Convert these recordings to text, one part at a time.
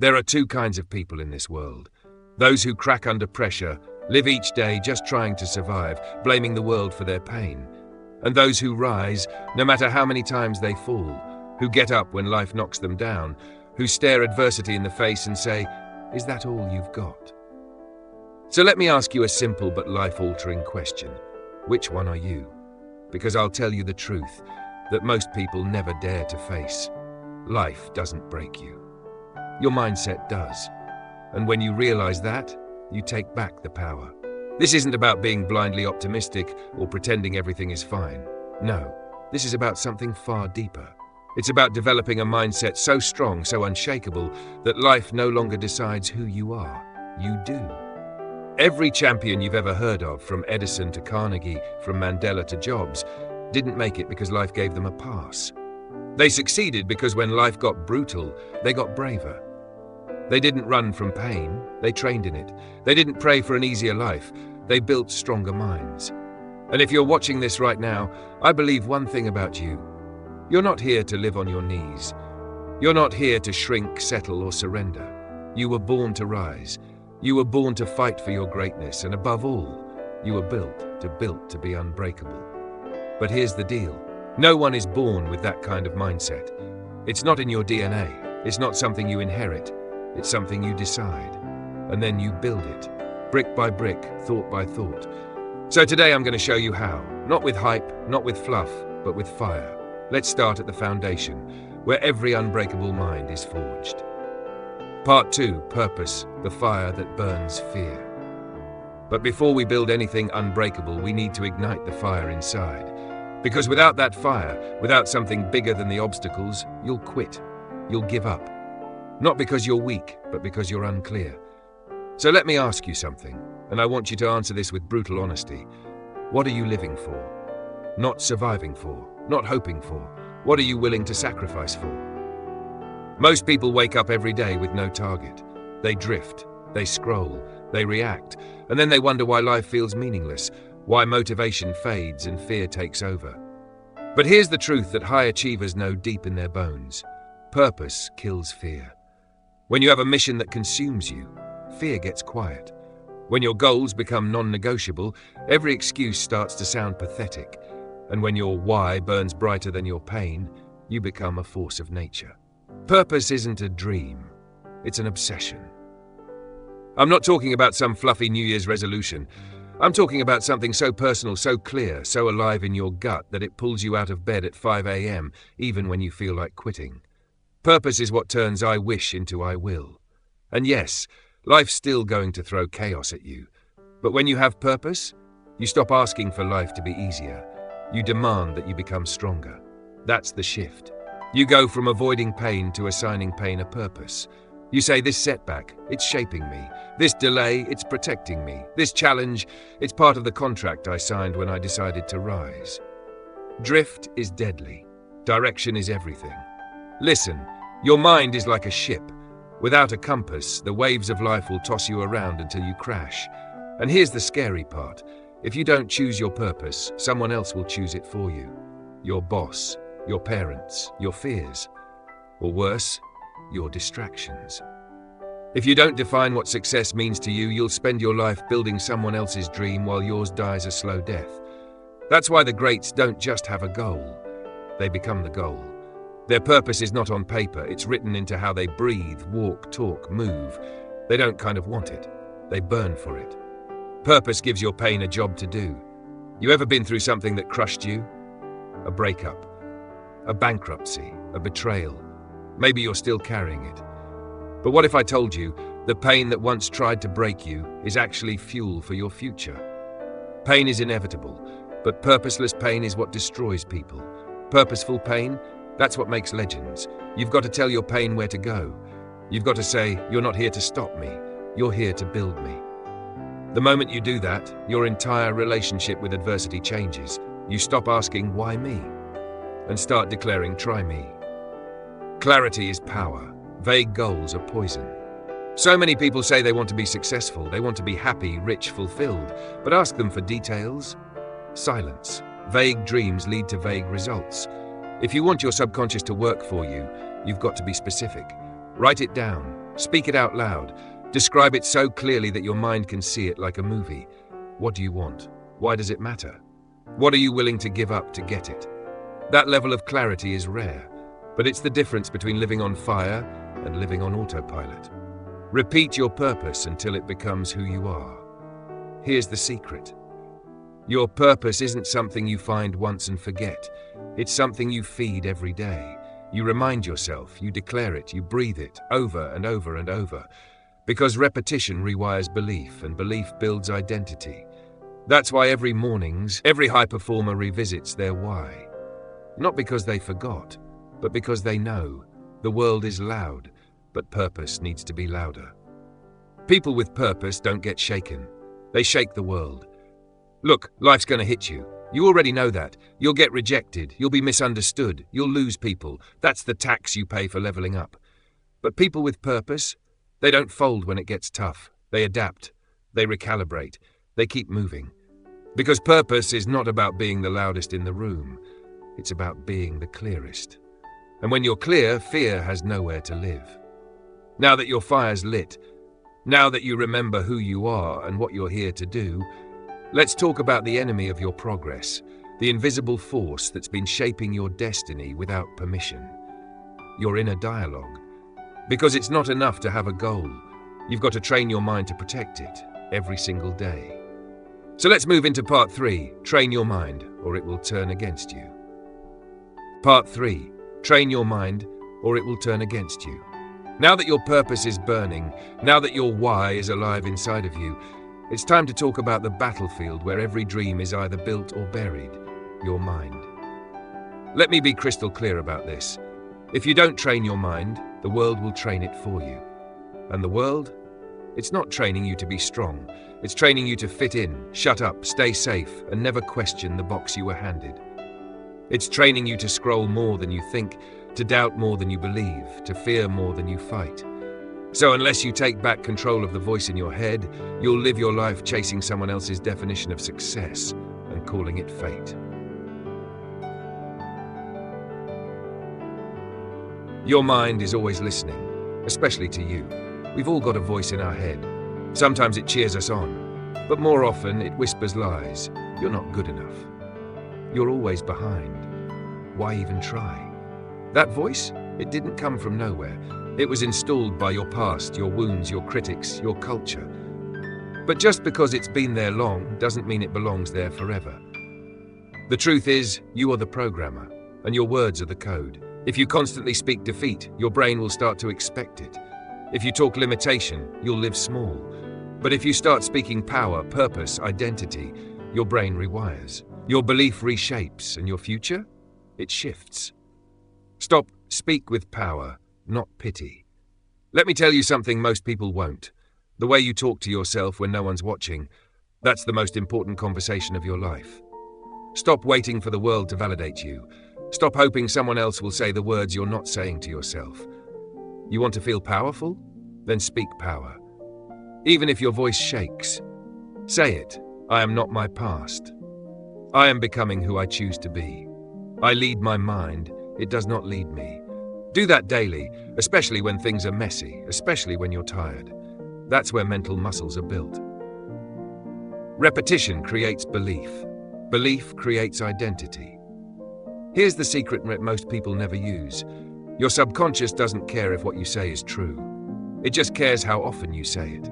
There are two kinds of people in this world. Those who crack under pressure, live each day just trying to survive, blaming the world for their pain. And those who rise, no matter how many times they fall, who get up when life knocks them down, who stare adversity in the face and say, "Is that all you've got?" So let me ask you a simple but life-altering question. Which one are you? Because I'll tell you the truth that most people never dare to face. Life doesn't break you. Your mindset does. And when you realize that, you take back the power. This isn't about being blindly optimistic or pretending everything is fine. No, this is about something far deeper. It's about developing a mindset so strong, so unshakable, that life no longer decides who you are. You do. Every champion you've ever heard of, from Edison to Carnegie, from Mandela to Jobs, didn't make it because life gave them a pass. They succeeded because when life got brutal, they got braver. They didn't run from pain, they trained in it. They didn't pray for an easier life, they built stronger minds. And if you're watching this right now, I believe one thing about you. You're not here to live on your knees. You're not here to shrink, settle, or surrender. You were born to rise. You were born to fight for your greatness, and above all, you were built to be unbreakable. But here's the deal. No one is born with that kind of mindset. It's not in your DNA. It's not something you inherit. It's something you decide. And then you build it, brick by brick, thought by thought. So today I'm going to show you how. Not with hype, not with fluff, but with fire. Let's start at the foundation, where every unbreakable mind is forged. Part 2, Purpose, the fire that burns fear. But before we build anything unbreakable, we need to ignite the fire inside. Because without that fire, without something bigger than the obstacles, you'll quit. You'll give up. Not because you're weak, but because you're unclear. So let me ask you something, and I want you to answer this with brutal honesty. What are you living for? Not surviving for, not hoping for. What are you willing to sacrifice for? Most people wake up every day with no target. They drift, they scroll, they react, and then they wonder why life feels meaningless, why motivation fades and fear takes over. But here's the truth that high achievers know deep in their bones. Purpose kills fear. When you have a mission that consumes you, fear gets quiet. When your goals become non-negotiable, every excuse starts to sound pathetic. And when your why burns brighter than your pain, you become a force of nature. Purpose isn't a dream, it's an obsession. I'm not talking about some fluffy New Year's resolution. I'm talking about something so personal, so clear, so alive in your gut that it pulls you out of bed at 5 a.m., even when you feel like quitting. Purpose is what turns I wish into I will. And yes, life's still going to throw chaos at you. But when you have purpose, you stop asking for life to be easier. You demand that you become stronger. That's the shift. You go from avoiding pain to assigning pain a purpose. You say, this setback, it's shaping me. This delay, it's protecting me. This challenge, it's part of the contract I signed when I decided to rise. Drift is deadly. Direction is everything. Listen, your mind is like a ship. Without a compass, the waves of life will toss you around until you crash. And here's the scary part. If you don't choose your purpose, someone else will choose it for you. Your boss, your parents, your fears, or worse, your distractions. If you don't define what success means to you, you'll spend your life building someone else's dream while yours dies a slow death. That's why the greats don't just have a goal. They become the goal. Their purpose is not on paper, it's written into how they breathe, walk, talk, move. They don't kind of want it, they burn for it. Purpose gives your pain a job to do. You ever been through something that crushed you? A breakup, a bankruptcy, a betrayal. Maybe you're still carrying it. But what if I told you the pain that once tried to break you is actually fuel for your future? Pain is inevitable, but purposeless pain is what destroys people. Purposeful pain, that's what makes legends. You've got to tell your pain where to go. You've got to say, you're not here to stop me, you're here to build me. The moment you do that, your entire relationship with adversity changes. You stop asking, why me? And start declaring, try me. Clarity is power. Vague goals are poison. So many people say they want to be successful, they want to be happy, rich, fulfilled, but ask them for details. Silence. Vague dreams lead to vague results. If you want your subconscious to work for you, you've got to be specific. Write it down. Speak it out loud. Describe it so clearly that your mind can see it like a movie. What do you want? Why does it matter? What are you willing to give up to get it? That level of clarity is rare, but it's the difference between living on fire and living on autopilot. Repeat your purpose until it becomes who you are. Here's the secret. Your purpose isn't something you find once and forget. It's something you feed every day. You remind yourself, you declare it, you breathe it over and over and over. Because repetition rewires belief, and belief builds identity. That's why every mornings, every high performer revisits their why. Not because they forgot, but because they know the world is loud, but purpose needs to be louder. People with purpose don't get shaken. They shake the world. Look, life's going to hit you. You already know that. You'll get rejected. You'll be misunderstood. You'll lose people. That's the tax you pay for leveling up. But people with purpose, they don't fold when it gets tough. They adapt. They recalibrate. They keep moving. Because purpose is not about being the loudest in the room. It's about being the clearest. And when you're clear, fear has nowhere to live. Now that your fire's lit, now that you remember who you are and what you're here to do, let's talk about the enemy of your progress, the invisible force that's been shaping your destiny without permission. Your inner dialogue. Because it's not enough to have a goal. You've got to train your mind to protect it every single day. So let's move into part 3, train your mind or it will turn against you. Part 3, train your mind or it will turn against you. Now that your purpose is burning, now that your why is alive inside of you, it's time to talk about the battlefield where every dream is either built or buried, your mind. Let me be crystal clear about this. If you don't train your mind, the world will train it for you. And the world? It's not training you to be strong. It's training you to fit in, shut up, stay safe, and never question the box you were handed. It's training you to scroll more than you think, to doubt more than you believe, to fear more than you fight. So unless you take back control of the voice in your head, you'll live your life chasing someone else's definition of success and calling it fate. Your mind is always listening, especially to you. We've all got a voice in our head. Sometimes it cheers us on, but more often it whispers lies. You're not good enough. You're always behind. Why even try? That voice, it didn't come from nowhere. It was installed by your past, your wounds, your critics, your culture. But just because it's been there long doesn't mean it belongs there forever. The truth is, you are the programmer, and your words are the code. If you constantly speak defeat, your brain will start to expect it. If you talk limitation, you'll live small. But if you start speaking power, purpose, identity, your brain rewires. Your belief reshapes, and your future? It shifts. Speak with power, not pity. Let me tell you something most people won't. The way you talk to yourself when no one's watching, that's the most important conversation of your life. Stop waiting for the world to validate you. Stop hoping someone else will say the words you're not saying to yourself. You want to feel powerful? Then speak power. Even if your voice shakes, say it. I am not my past. I am becoming who I choose to be. I lead my mind. It does not lead me. Do that daily, especially when things are messy, especially when you're tired. That's where mental muscles are built. Repetition creates belief. Belief creates identity. Here's the secret most people never use. Your subconscious doesn't care if what you say is true. It just cares how often you say it.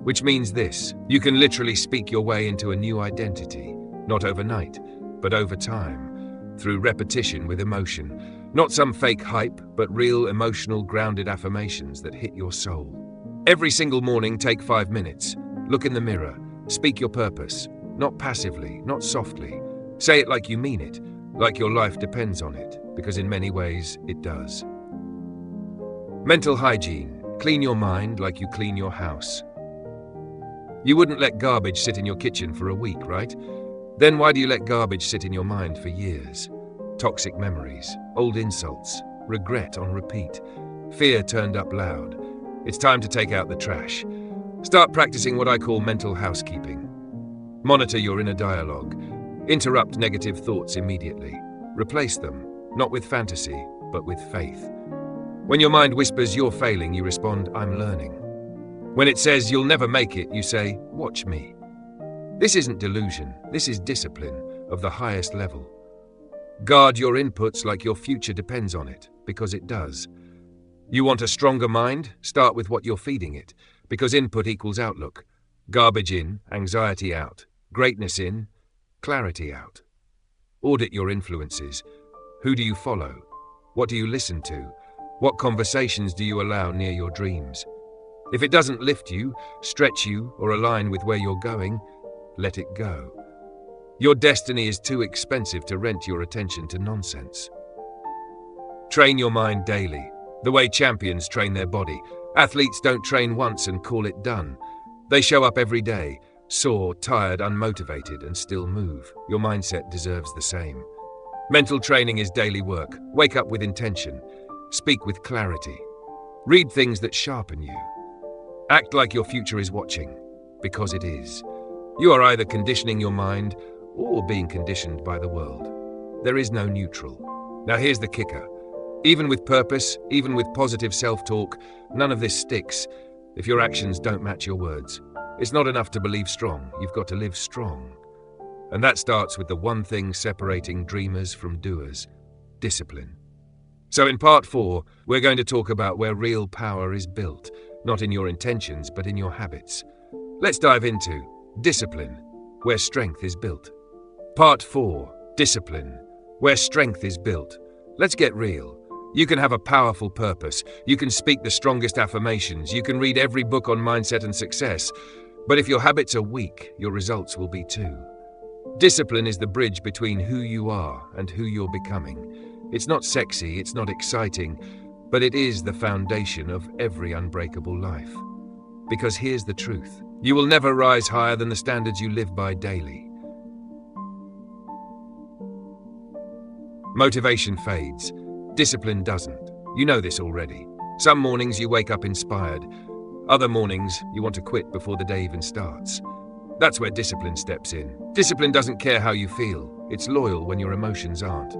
Which means this: you can literally speak your way into a new identity, not overnight, but over time, through repetition with emotion. Not some fake hype, but real emotional grounded affirmations that hit your soul. Every single morning, take 5 minutes. Look in the mirror. Speak your purpose. Not passively, not softly. Say it like you mean it, like your life depends on it, because in many ways it does. Mental hygiene. Clean your mind like you clean your house. You wouldn't let garbage sit in your kitchen for a week, right? Then why do you let garbage sit in your mind for years? Toxic memories, old insults, regret on repeat, fear turned up loud. It's time to take out the trash. Start practicing what I call mental housekeeping. Monitor your inner dialogue. Interrupt negative thoughts immediately. Replace them, not with fantasy, but with faith. When your mind whispers you're failing, you respond, I'm learning. When it says you'll never make it, you say, watch me. This isn't delusion, this is discipline of the highest level. Guard your inputs like your future depends on it, because it does. You want a stronger mind? Start with what you're feeding it, because input equals outlook. Garbage in, anxiety out. Greatness in, clarity out. Audit your influences. Who do you follow? What do you listen to? What conversations do you allow near your dreams? If it doesn't lift you, stretch you, or align with where you're going, let it go. Your destiny is too expensive to rent your attention to nonsense. Train your mind daily, the way champions train their body. Athletes don't train once and call it done. They show up every day, sore, tired, unmotivated, and still move. Your mindset deserves the same. Mental training is daily work. Wake up with intention. Speak with clarity. Read things that sharpen you. Act like your future is watching, because it is. You are either conditioning your mind or being conditioned by the world. There is no neutral. Now here's the kicker. Even with purpose, even with positive self-talk, none of this sticks if your actions don't match your words. It's not enough to believe strong, you've got to live strong. And that starts with the one thing separating dreamers from doers: discipline. So in part 4, we're going to talk about where real power is built, not in your intentions, but in your habits. Let's dive into discipline, where strength is built. Part 4, discipline, where strength is built. Let's get real. You can have a powerful purpose. You can speak the strongest affirmations. You can read every book on mindset and success. But if your habits are weak, your results will be too. Discipline is the bridge between who you are and who you're becoming. It's not sexy, it's not exciting, but it is the foundation of every unbreakable life. Because here's the truth. You will never rise higher than the standards you live by daily. Motivation fades. Discipline doesn't. You know this already. Some mornings you wake up inspired. Other mornings you want to quit before the day even starts. That's where discipline steps in. Discipline doesn't care how you feel. It's loyal when your emotions aren't.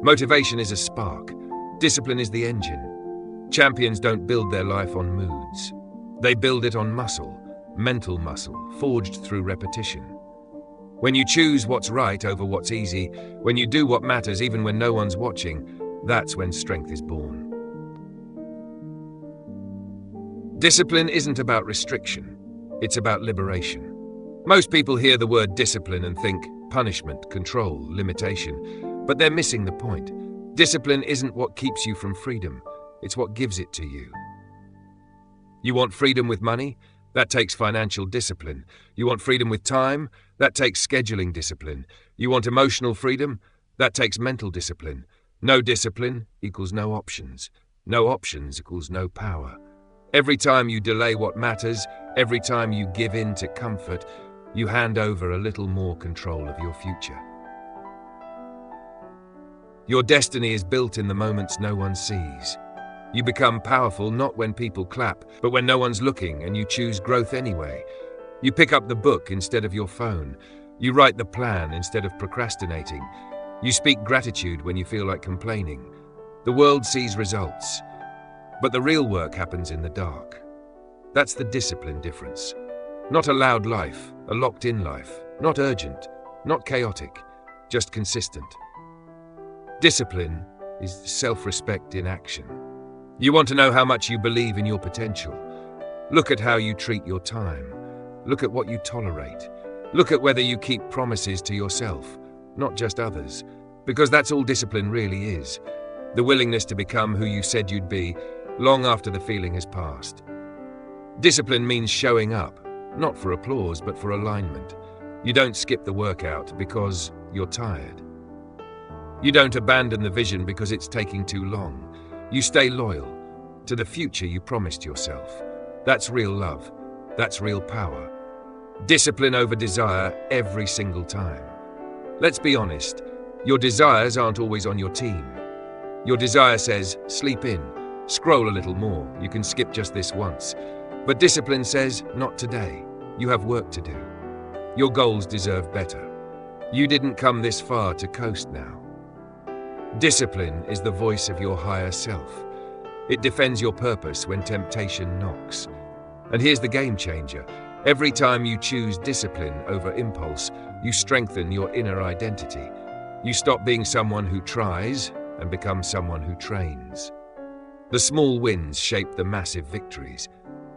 Motivation is a spark. Discipline is the engine. Champions don't build their life on moods. They build it on muscle, mental muscle, forged through repetition. When you choose what's right over what's easy, when you do what matters even when no one's watching, that's when strength is born. Discipline isn't about restriction. It's about liberation. Most people hear the word discipline and think punishment, control, limitation, but they're missing the point. Discipline isn't what keeps you from freedom. It's what gives it to you. You want freedom with money? That takes financial discipline. You want freedom with time? That takes scheduling discipline. You want emotional freedom? That takes mental discipline. No discipline equals no options. No options equals no power. Every time you delay what matters, every time you give in to comfort, you hand over a little more control of your future. Your destiny is built in the moments no one sees. You become powerful not when people clap, but when no one's looking and you choose growth anyway. You pick up the book instead of your phone. You write the plan instead of procrastinating. You speak gratitude when you feel like complaining. The world sees results, but the real work happens in the dark. That's the discipline difference. Not a loud life, a locked-in life. Not urgent, not chaotic, just consistent. Discipline is self-respect in action. You want to know how much you believe in your potential? Look at how you treat your time. Look at what you tolerate. Look at whether you keep promises to yourself, not just others, because that's all discipline really is. The willingness to become who you said you'd be, long after the feeling has passed. Discipline means showing up, not for applause, but for alignment. You don't skip the workout because you're tired. You don't abandon the vision because it's taking too long. You stay loyal to the future you promised yourself. That's real love. That's real power. Discipline over desire every single time. Let's be honest, your desires aren't always on your team. Your desire says, sleep in, scroll a little more, you can skip just this once. But discipline says, not today. You have work to do. Your goals deserve better. You didn't come this far to coast now. Discipline is the voice of your higher self. It defends your purpose when temptation knocks. And here's the game changer. Every time you choose discipline over impulse, you strengthen your inner identity. You stop being someone who tries and become someone who trains. The small wins shape the massive victories.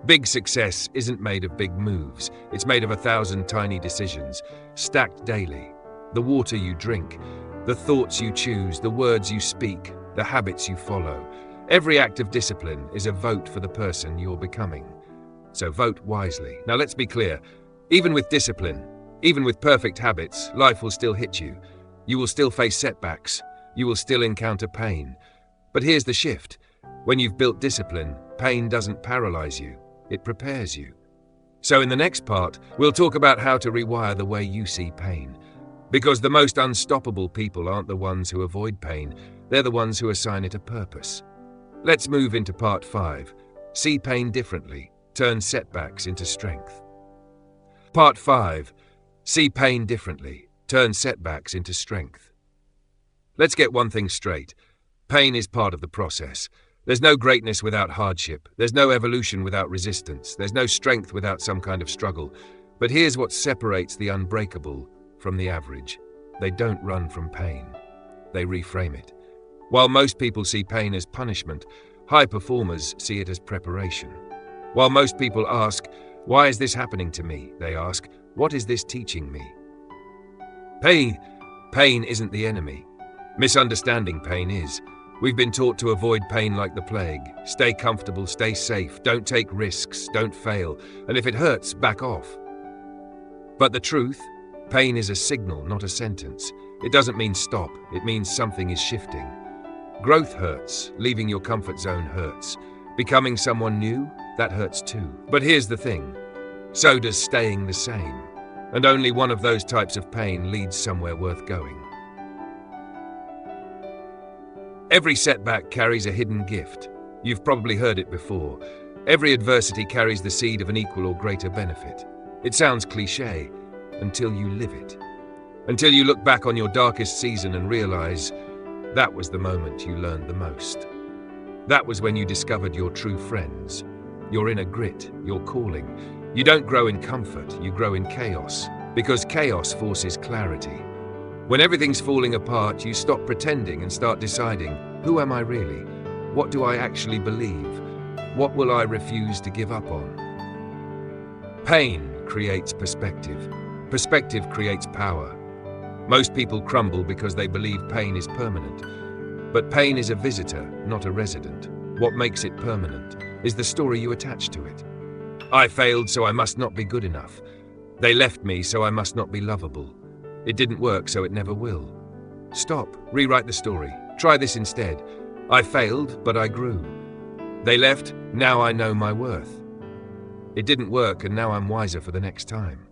Big success isn't made of big moves. It's made of 1,000 tiny decisions, stacked daily. The water you drink, the thoughts you choose, the words you speak, the habits you follow. Every act of discipline is a vote for the person you're becoming. So vote wisely. Now let's be clear. Even with discipline, even with perfect habits, life will still hit you. You will still face setbacks. You will still encounter pain. But here's the shift. When you've built discipline, pain doesn't paralyze you. It prepares you. So in the next part, we'll talk about how to rewire the way you see pain. Because the most unstoppable people aren't the ones who avoid pain. They're the ones who assign it a purpose. Let's move into part 5. See pain differently. Turn setbacks into strength. Part 5. See pain differently. Turn setbacks into strength. Let's get one thing straight. Pain is part of the process. There's no greatness without hardship. There's no evolution without resistance. There's no strength without some kind of struggle. But here's what separates the unbreakable from the average. They don't run from pain. They reframe it. While most people see pain as punishment, high performers see it as preparation. While most people ask, "Why is this happening to me?" they ask, "What is this teaching me?" Pain isn't the enemy. Misunderstanding pain is. We've been taught to avoid pain like the plague. Stay comfortable, stay safe, don't take risks, don't fail, and if it hurts, back off. But the truth, pain is a signal, not a sentence. It doesn't mean stop, it means something is shifting. Growth hurts, leaving your comfort zone hurts. Becoming someone new, that hurts too. But here's the thing, so does staying the same. And only one of those types of pain leads somewhere worth going. Every setback carries a hidden gift. You've probably heard it before. Every adversity carries the seed of an equal or greater benefit. It sounds cliché until you live it. Until you look back on your darkest season and realize that was the moment you learned the most. That was when you discovered your true friends, your inner grit, your calling. You don't grow in comfort, you grow in chaos, because chaos forces clarity. When everything's falling apart, you stop pretending and start deciding, who am I really? What do I actually believe? What will I refuse to give up on? Pain creates perspective. Perspective creates power. Most people crumble because they believe pain is permanent. But pain is a visitor, not a resident. What makes it permanent is the story you attach to it. I failed, so I must not be good enough. They left me, so I must not be lovable. It didn't work, so it never will. Stop, rewrite the story. Try this instead. I failed, but I grew. They left, now I know my worth. It didn't work, and now I'm wiser for the next time.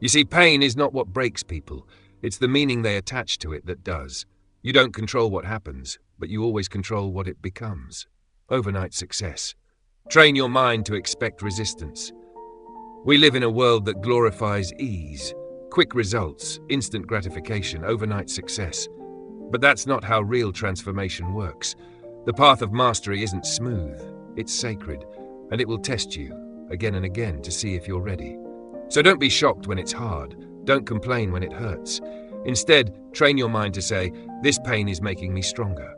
You see, pain is not what breaks people. It's the meaning they attach to it that does. You don't control what happens, but you always control what it becomes. Overnight success. Train your mind to expect resistance. We live in a world that glorifies ease. Quick results, instant gratification, overnight success. But that's not how real transformation works. The path of mastery isn't smooth, it's sacred, and it will test you again and again to see if you're ready. So don't be shocked when it's hard, don't complain when it hurts. Instead, train your mind to say, this pain is making me stronger.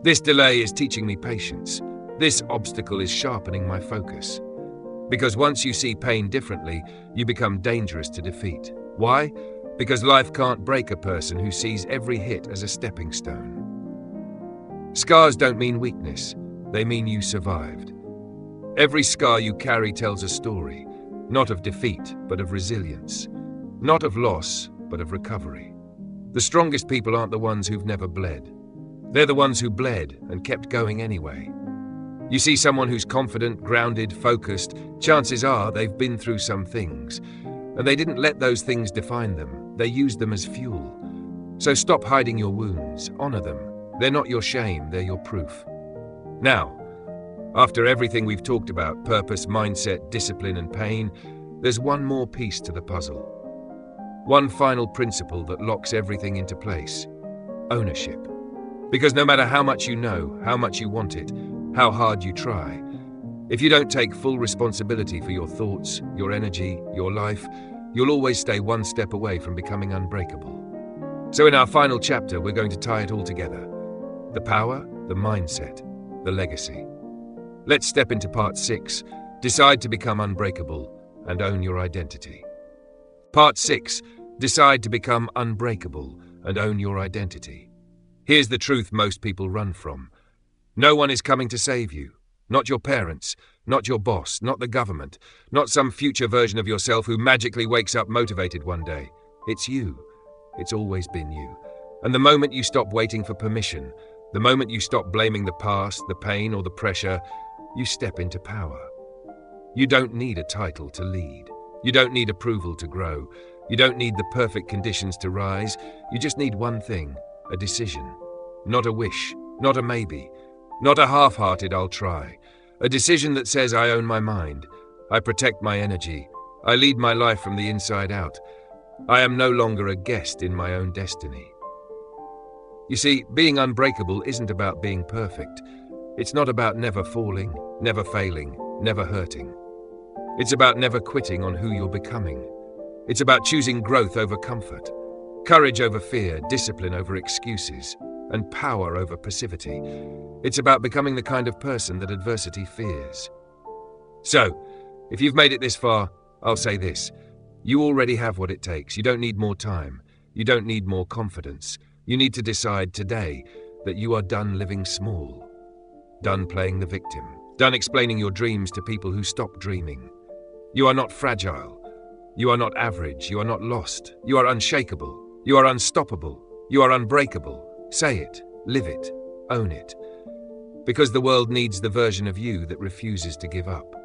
This delay is teaching me patience. This obstacle is sharpening my focus. Because once you see pain differently, you become dangerous to defeat. Why? Because life can't break a person who sees every hit as a stepping stone. Scars don't mean weakness, they mean you survived. Every scar you carry tells a story, not of defeat, but of resilience. Not of loss, but of recovery. The strongest people aren't the ones who've never bled. They're the ones who bled and kept going anyway. You see someone who's confident, grounded, focused, chances are they've been through some things. And they didn't let those things define them. They used them as fuel. So stop hiding your wounds. Honor them. They're not your shame, they're your proof. Now, after everything we've talked about, purpose, mindset, discipline, and pain, there's one more piece to the puzzle. One final principle that locks everything into place. Ownership. Because no matter how much you know, how much you want it, how hard you try. If you don't take full responsibility for your thoughts, your energy, your life, you'll always stay one step away from becoming unbreakable. So in our final chapter, we're going to tie it all together. The power, the mindset, the legacy. Let's step into part 6. Decide to become unbreakable and own your identity. Part 6. Decide to become unbreakable and own your identity. Here's the truth most people run from. No one is coming to save you. Not your parents, not your boss, not the government, not some future version of yourself who magically wakes up motivated one day. It's you. It's always been you. And the moment you stop waiting for permission, the moment you stop blaming the past, the pain, or the pressure, you step into power. You don't need a title to lead. You don't need approval to grow. You don't need the perfect conditions to rise. You just need one thing, a decision. Not a wish, not a maybe, not a half-hearted I'll try. A decision that says I own my mind. I protect my energy. I lead my life from the inside out. I am no longer a guest in my own destiny. You see, being unbreakable isn't about being perfect. It's not about never falling, never failing, never hurting. It's about never quitting on who you're becoming. It's about choosing growth over comfort, courage over fear, discipline over excuses, and power over passivity. It's about becoming the kind of person that adversity fears. So, if you've made it this far, I'll say this. You already have what it takes. You don't need more time. You don't need more confidence. You need to decide today that you are done living small. Done playing the victim. Done explaining your dreams to people who stop dreaming. You are not fragile. You are not average. You are not lost. You are unshakable. You are unstoppable. You are unbreakable. Say it. Live it. Own it. Because the world needs the version of you that refuses to give up.